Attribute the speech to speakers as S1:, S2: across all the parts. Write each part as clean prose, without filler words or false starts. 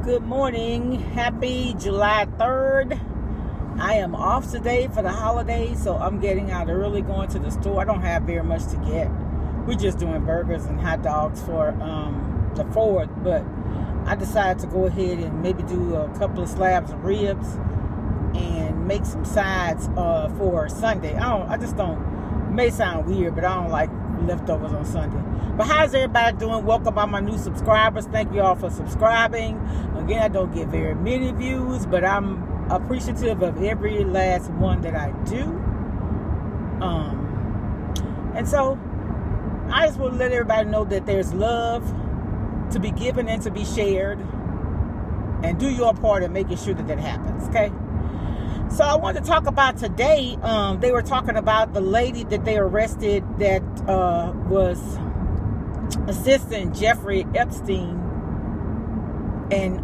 S1: Good morning. Happy July 3rd. I am off today for the holidays, so I'm getting out early, going to the store. I don't have very much to get. We're just doing burgers and hot dogs for the 4th, but I decided to go ahead and maybe do a couple of slabs of ribs and make some sides for Sunday. I just don't, it may sound weird, but I don't like leftovers on Sunday. But how's everybody doing? Welcome all my new subscribers. Thank you all for subscribing. Again, I don't get very many views, but I'm appreciative of every last one that I do. And so I just want to let everybody know that there's love to be given and to be shared, and do your part in making sure that that happens. Okay, so I wanted to talk about today. They were talking about the lady that they arrested that was assisting Jeffrey Epstein and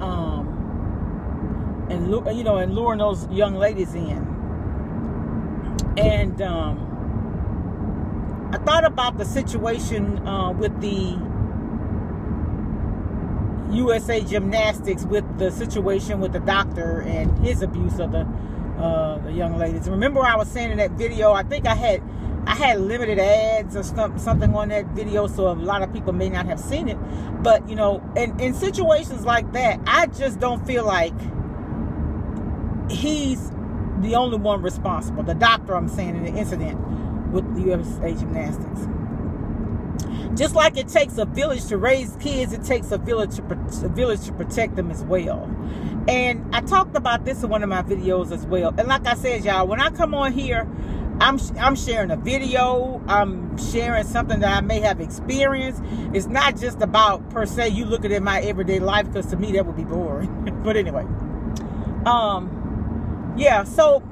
S1: luring those young ladies in. And I thought about the situation with the USA Gymnastics, with the situation with the doctor and his abuse of the young ladies. Remember, I was saying in that video, I think I had limited ads or something on that video, so a lot of people may not have seen it. But you know, in situations like that, I just don't feel like he's the only one responsible. The doctor, I'm saying, in the incident with the USA Gymnastics. Just like it takes a village to raise kids, it takes a village to protect them as well. And I talked about this in one of my videos as well. And like I said, y'all, when I come on here, I'm sharing a video. I'm sharing something that I may have experienced. It's not just about, per se, you looking at my everyday life, because to me that would be boring. But anyway, yeah, so,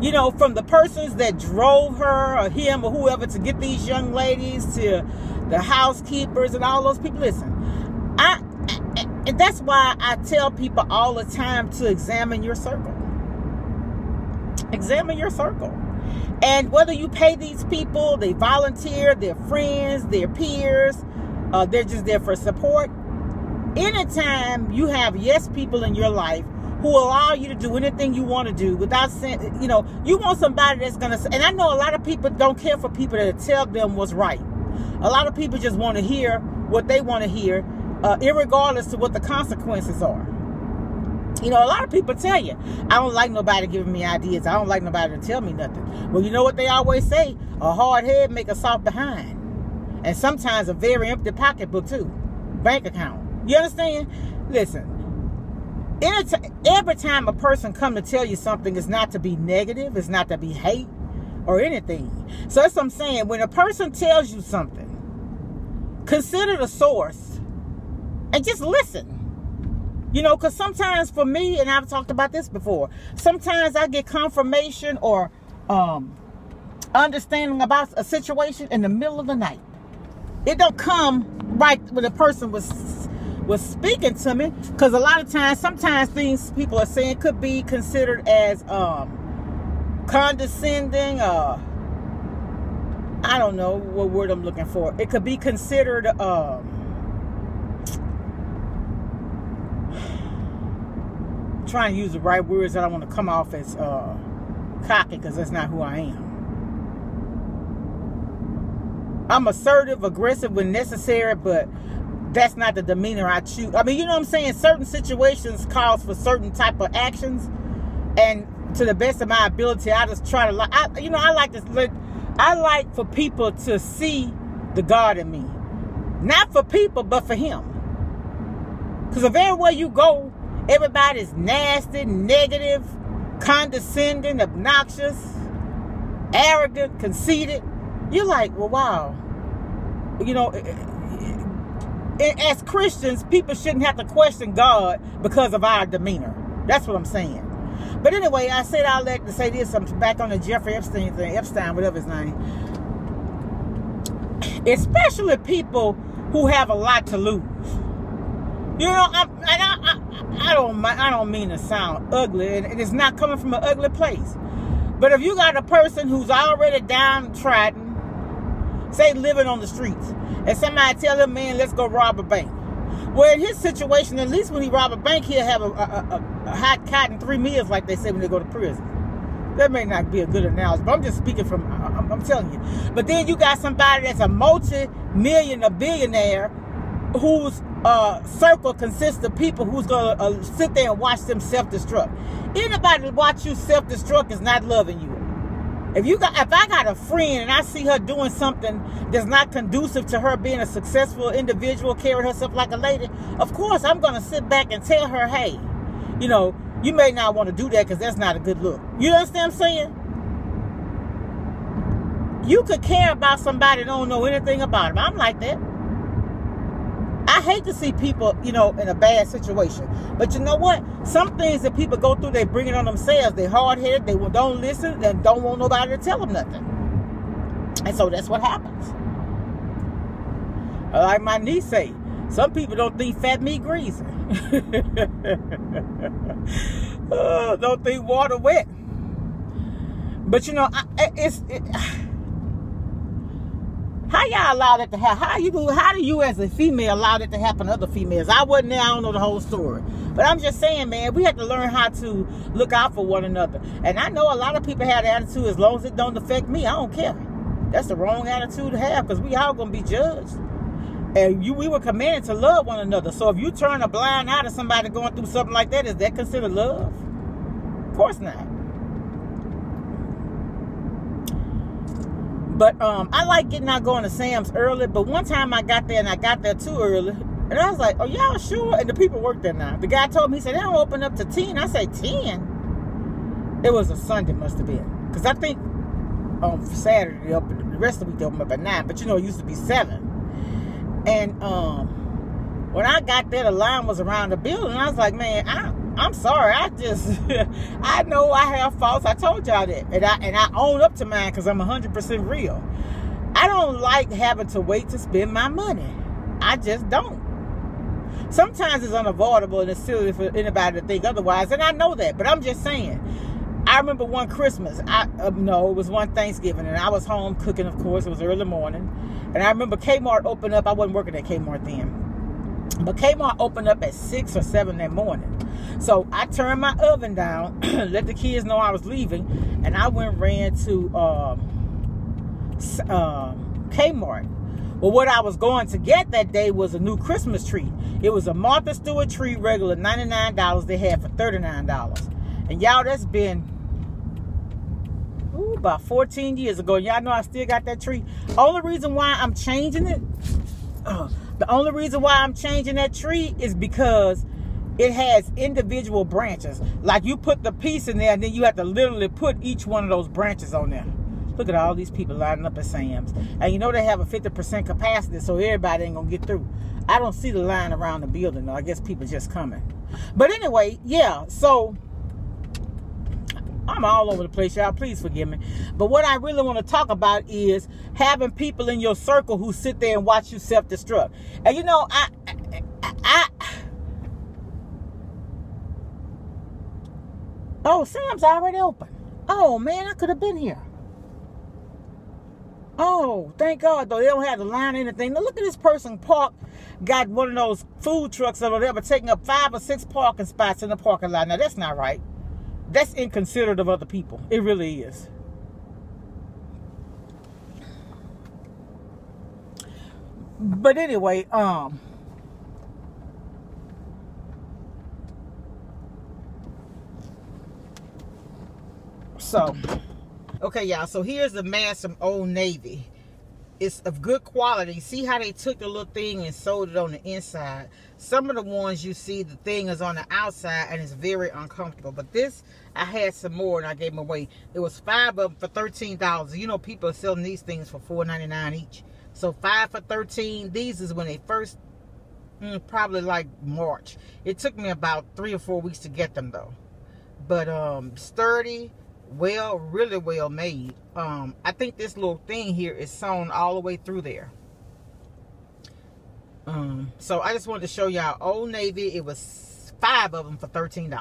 S1: you know, from the persons that drove her or him or whoever to get these young ladies, to the housekeepers and all those people, listen, and that's why I tell people all the time to examine your circle. Examine your circle. And whether you pay these people, they volunteer, they're friends, they're peers, they're just there for support. Anytime you have yes people in your life who allow you to do anything you want to do without saying, you know, you want somebody that's going to, and I know a lot of people don't care for people that tell them what's right. A lot of people just want to hear what they want to hear, irregardless to what the consequences are. You know, a lot of people tell you, I don't like nobody giving me ideas. I don't like nobody to tell me nothing. Well, you know what they always say? A hard head make a soft behind. And sometimes a very empty pocketbook too. Bank account. You understand? Listen, every time a person come to tell you something, it's not to be negative. It's not to be hate or anything. So that's what I'm saying. When a person tells you something, consider the source and just listen. You know, because sometimes for me, and I've talked about this before, sometimes I get confirmation or understanding about a situation in the middle of the night. It don't come right when the person was speaking to me, because a lot of times, sometimes things people are saying could be considered as condescending. I don't know what word I'm looking for. It could be considered trying to use the right words. I don't want to come off as cocky, because that's not who I am. I'm assertive, aggressive when necessary, but that's not the demeanor I choose. I mean, you know what I'm saying? Certain situations calls for certain type of actions, and to the best of my ability, I just try to, I like for people to see the God in me. Not for people, but for Him. Because if everywhere you go, everybody's nasty, negative, condescending, obnoxious, arrogant, conceited, you're like, well, wow. You know, as Christians, people shouldn't have to question God because of our demeanor. That's what I'm saying. But anyway, I said I'd like to say this. I'm back on the Jeffrey Epstein thing, whatever his name. Especially people who have a lot to lose. You know, I don't mean to sound ugly, and it's not coming from an ugly place. But if you got a person who's already downtrodden, say living on the streets, and somebody tell them, man, let's go rob a bank. Well, in his situation, at least when he rob a bank, he'll have a hot cotton 3 meals, like they say when they go to prison. That may not be a good analogy, but I'm just speaking from, I'm telling you. But then you got somebody that's a multi-million, a billionaire, whose circle consists of people who's going to sit there and watch them self-destruct. Anybody that watch you self-destruct is not loving you. If I got a friend and I see her doing something that's not conducive to her being a successful individual, carrying herself like a lady, of course I'm going to sit back and tell her, hey, you know, you may not want to do that because that's not a good look. You understand what I'm saying? You could care about somebody that don't know anything about them. I'm like that. I hate to see people, you know, in a bad situation. But you know what? Some things that people go through, they bring it on themselves. They're hard-headed. They don't listen and don't want nobody to tell them nothing. And so that's what happens. Like my niece say, some people don't think fat meat greasy. Don't think water wet. But you know, how y'all allow that to happen? How do you as a female allow that to happen to other females? I wasn't there, I don't know the whole story. But I'm just saying, man, we have to learn how to look out for one another. And I know a lot of people have the attitude, as long as it don't affect me, I don't care. That's the wrong attitude to have, because we all gonna be judged. And we were commanded to love one another. So if you turn a blind eye to somebody going through something like that, is that considered love? Of course not. But I like getting out going to Sam's early. But one time I got there and I got there too early. And I was like, oh, y'all sure? And the people work there now. The guy told me, he said, they don't open up to 10. I said, 10? It was a Sunday, must have been. Because I think on Saturday, the rest of the week they open up at 9. But you know, it used to be 7. And when I got there, the line was around the building. I was like, man, I'm sorry. I know I have faults. I told y'all that. And I own up to mine because I'm 100% real. I don't like having to wait to spend my money. I just don't. Sometimes it's unavoidable and it's silly for anybody to think otherwise. And I know that. But I'm just saying. I remember one Christmas. No, it was one Thanksgiving. And I was home cooking, of course. It was early morning. And I remember Kmart opened up. I wasn't working at Kmart then. But Kmart opened up at 6 or 7 that morning. So I turned my oven down, let the kids know I was leaving, and I went and ran to Kmart. Well, what I was going to get that day was a new Christmas tree. It was a Martha Stewart tree, regular $99. They had for $39. And y'all, that's been about 14 years ago. Y'all know I still got that tree. Only reason why I'm changing it, the only reason why I'm changing that tree is because it has individual branches. Like you put the piece in there and then you have to literally put each one of those branches on there. Look at all these people lining up at Sam's. And you know they have a 50% capacity, so everybody ain't going to get through. I don't see the line around the building, though. I guess people just coming. But anyway, yeah, so I'm all over the place, y'all. Please forgive me. But what I really want to talk about is having people in your circle who sit there and watch you self-destruct. And you know, oh, Sam's already open. Oh, man, I could have been here. Oh, thank God, though. They don't have the line or anything. Now, look at this person parked, got one of those food trucks or whatever, taking up 5 or 6 parking spots in the parking lot. Now, that's not right. That's inconsiderate of other people. It really is. But anyway, so, okay, y'all. So here's the mask from Old Navy. It's of good quality. See how they took the little thing and sewed it on the inside. Some of the ones you see, the thing is on the outside and it's very uncomfortable. But this, I had some more and I gave them away. It was 5 of them for $13. You know, people are selling these things for $4.99 each. So 5 for $13. These is when they first, probably like March. It took me about 3 or 4 weeks to get them though. But sturdy, well, really well made. I think this little thing here is sewn all the way through there. So I just wanted to show y'all Old Navy. It was 5 of them for $13.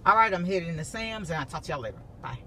S1: All right, I'm heading to Sam's and I'll talk to y'all later. Bye.